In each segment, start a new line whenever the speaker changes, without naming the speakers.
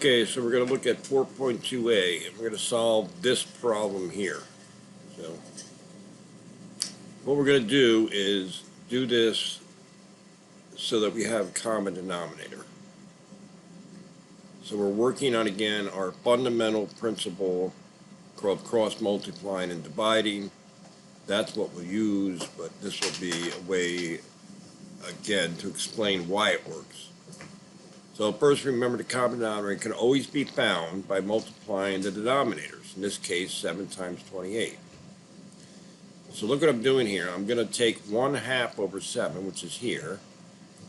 Okay, so we're going to look at 4.2a, and we're going to solve this problem here. So, what we're going to do is do this so that we have a common denominator. So we're working on, again, our fundamental principle called cross multiplying and dividing. That's what we'll use, but this will be a way, again, to explain why it works. So first, remember the common denominator can always be found by multiplying the denominators. In this case, 7 times 28. So look what I'm doing here. I'm going to take 1/2 over 7, which is here,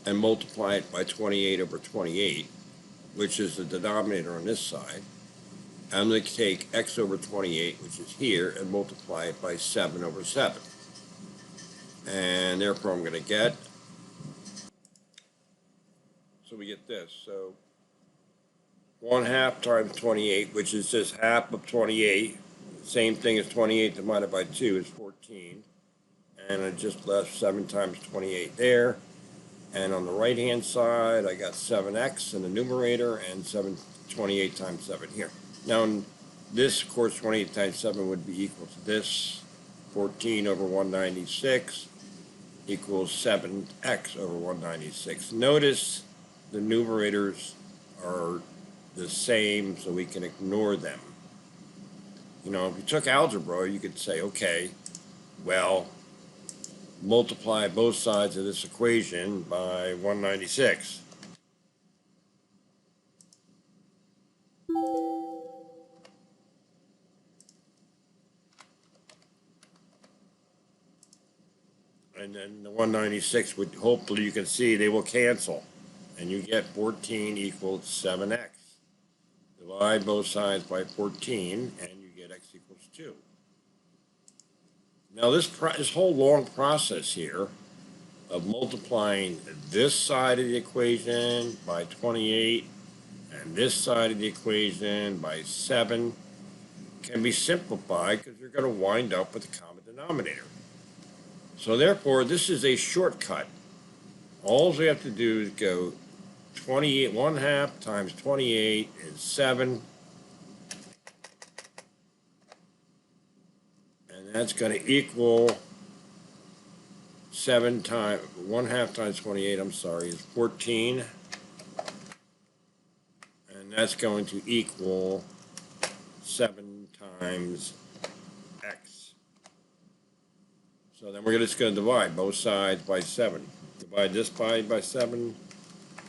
and multiply it by 28 over 28, which is the denominator on this side. I'm going to take x over 28, which is here, and multiply it by 7 over 7. And therefore, I'm going to get, so we get this. So 1/2 times 28, which is just half of 28. Same thing as 28 divided by 2 is 14. And I just left 7 times 28 there. And on the right-hand side, I got 7x in the numerator and 28 times 7 here. Now, this, of course, 28 times 7 would be equal to this. 14 over 196 equals 7x over 196. Notice the numerators are the same, so we can ignore them. You know, if you took algebra, you could say, okay, well, multiply both sides of this equation by 196. And then the 196 would, hopefully you can see, they will cancel. And you get 14 equals 7x. Divide both sides by 14, and you get x equals 2. Now this whole long process here of multiplying this side of the equation by 28 and this side of the equation by 7 can be simplified because you're going to wind up with a common denominator. So therefore, this is a shortcut. All we have to do is go 28, 1/2 times 28 is 7. And that's going to equal 7 times, 1/2 times 28, I'm sorry, is 14. And that's going to equal 7 times x. So then we're just going to divide both sides by 7. Divide this side by 7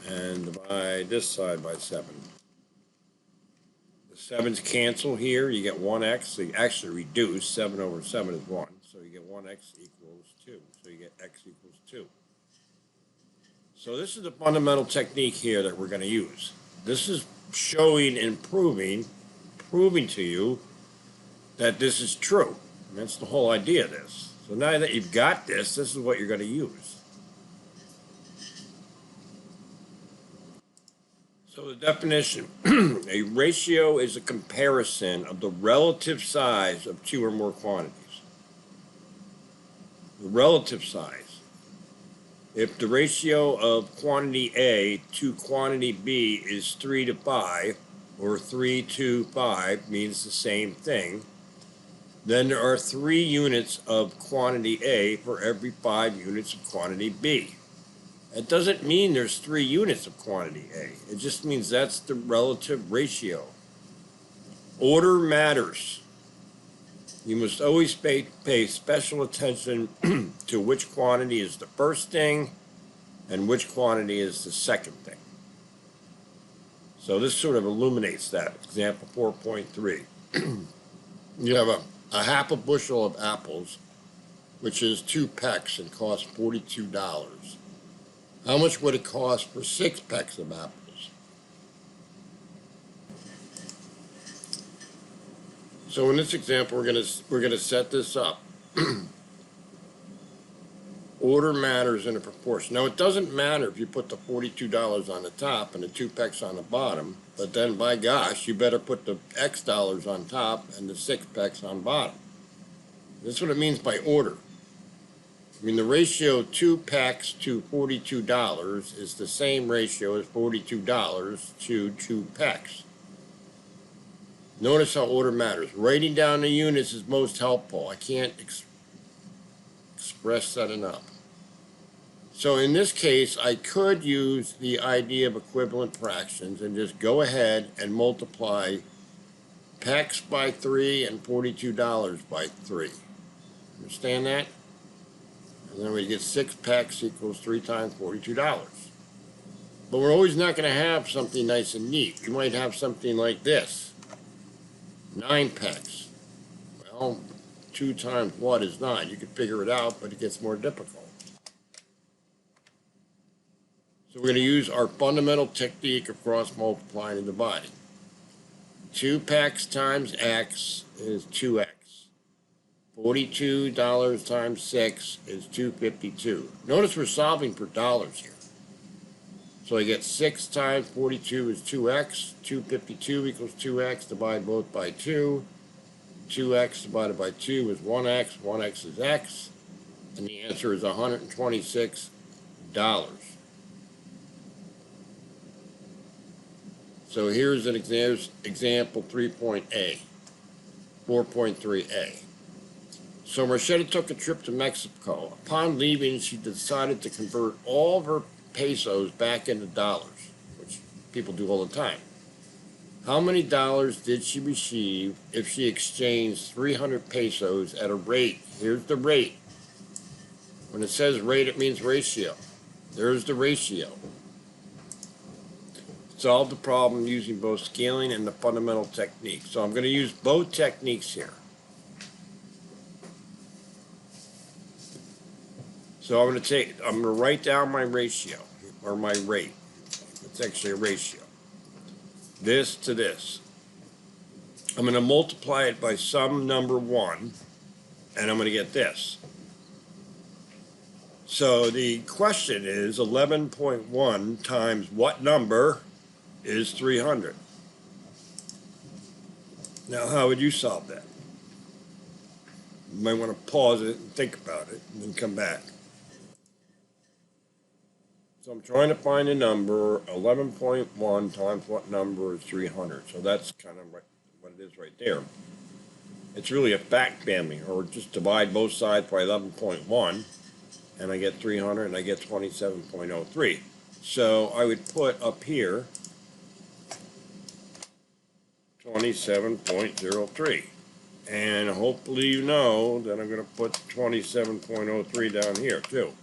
and divide this side by 7. The 7's cancel here. You get 1x. So you actually reduce. 7 over 7 is 1. So you get 1x equals 2. So you get x equals 2. So this is the fundamental technique here that we're going to use. This is showing and proving to you that this is true. And that's the whole idea of this. So now that you've got this is what you're going to use. So the definition, a ratio is a comparison of the relative size of two or more quantities. The relative size. If the ratio of quantity A to quantity B is 3 to 5, or 3 to 5 means the same thing, then there are 3 units of quantity A for every 5 units of quantity B. It doesn't mean there's 3 units of quantity A. It just means that's the relative ratio. Order matters. You must always pay special attention to which quantity is the first thing and which quantity is the second thing. So this sort of illuminates that. Example 4.3. You have a 1/2 bushel of apples, which is 2 pecks and costs $42. How much would it cost for 6 pecks of apples? So in this example, we're gonna set this up. Order matters in a proportion. Now it doesn't matter if you put the $42 on the top and the 2 pecks on the bottom, but then by gosh, you better put the X dollars on top and the 6 pecks on bottom. That's what it means by order. I mean, the ratio 2 pecks to $42 is the same ratio as $42 to 2 pecks. Notice how order matters. Writing down the units is most helpful. I can't express that enough. So in this case, I could use the idea of equivalent fractions and just go ahead and multiply pecks by 3 and $42 by 3. Understand that? And then we get 6 pecks equals 3 times $42. But we're always not going to have something nice and neat. We might have something like this. 9 pecks. Well, 2 times what is 9? You can figure it out, but it gets more difficult. So we're going to use our fundamental technique of cross multiplying and dividing. 2 pecks times x is 2x. $42 times 6 is $2.52. Notice we're solving for dollars here. So I get 6 times 42 is 2x. 2.52 equals 2x. Divide both by 2. 2x divided by 2 is 1x. 1x is x. And the answer is $126. So here's an example 3.A, 4.3a. So Marchetta took a trip to Mexico. Upon leaving, she decided to convert all of her pesos back into dollars, which people do all the time. How many dollars did she receive if she exchanged 300 pesos at a rate? Here's the rate. When it says rate, it means ratio. There's the ratio. Solve the problem using both scaling and the fundamental technique. So I'm going to use both techniques here. So I'm going to write down my ratio, or my rate. It's actually a ratio. This to this. I'm going to multiply it by some number 1, and I'm going to get this. So the question is 11.1 times what number is 300? Now, how would you solve that? You might want to pause it and think about it, and then come back. So I'm trying to find a number. 11.1 times what number is 300? So that's kind of what it is right there. It's really a fact family, or just divide both sides by 11.1, and I get 300, and I get 27.03. So I would put up here 27.03. And hopefully you know that I'm going to put 27.03 down here too.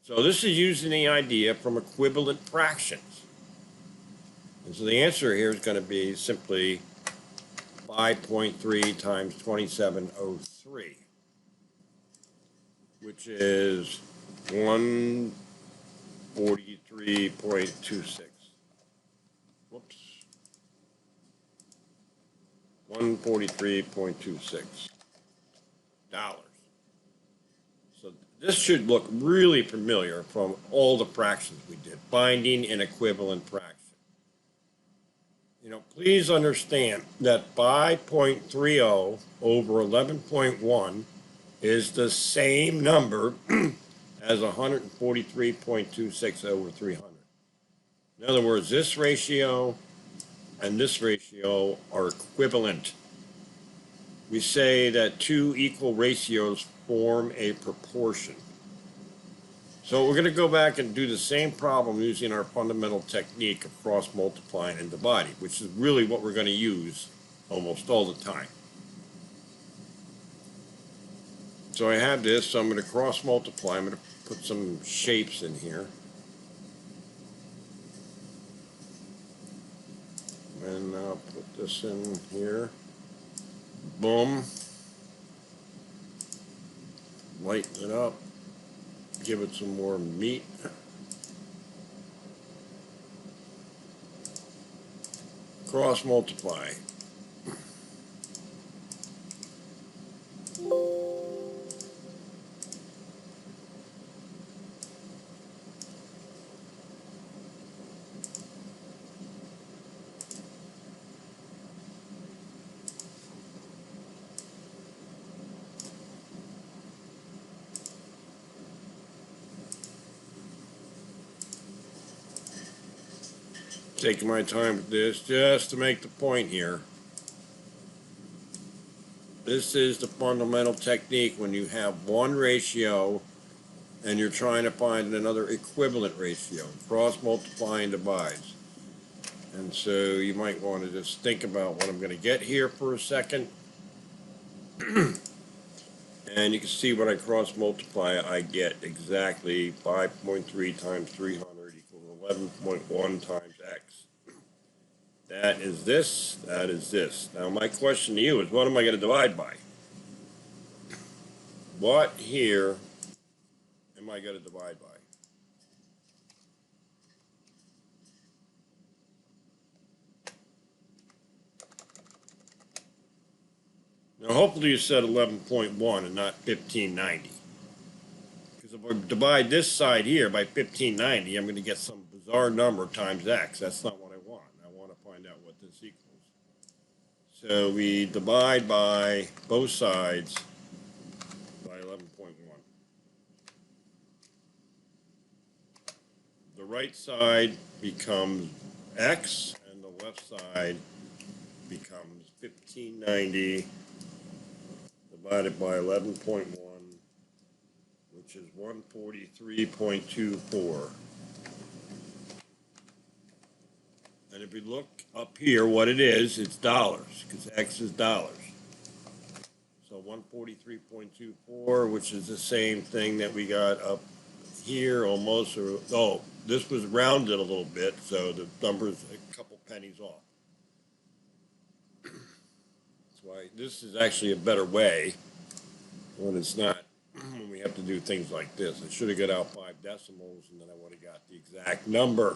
So this is using the idea from equivalent fractions. And so the answer here is going to be simply 5.3 times 2703, which is 143.26. Whoops. 143.26 dollars. So this should look really familiar from all the fractions we did, finding an equivalent fraction. You know, please understand that 5.30 over 11.1 is the same number as 143.26 over 300. In other words, this ratio and this ratio are equivalent. We say that 2 equal ratios form a proportion. So we're going to go back and do the same problem using our fundamental technique of cross multiplying and dividing, which is really what we're going to use almost all the time. So I have this, so I'm going to cross multiply. I'm going to put some shapes in here. And I'll put this in here. Boom. Lighten it up. Give it some more meat. Cross multiply. taking my time with this just to make the point here. This is the fundamental technique when you have one ratio and you're trying to find another equivalent ratio. Cross multiply and divides. And so you might want to just think about what I'm going to get here for a second. And you can see when I cross multiply, I get exactly 5.3 times 300 equals 11.1 times x. That is this, that is this. Now my question to you is, what am I going to divide by? What here am I going to divide by? Now hopefully you said 11.1 and not 1590. Because if I divide this side here by 1590, I'm going to get some bizarre number times x. That's not what I want. I want to find out what this equals. So we divide by both sides by 11.1. The right side becomes x, and the left side becomes 1590 divided by 11.1, which is 143.24. And if we look up here, what it is, it's dollars, because x is dollars. So 143.24, which is the same thing that we got up here almost, or, oh, this was rounded a little bit, so the number's a couple pennies off. That's why this is actually a better way when it's not, when we have to do things like this. I should have got out 5 decimals, and then I would have got the exact number.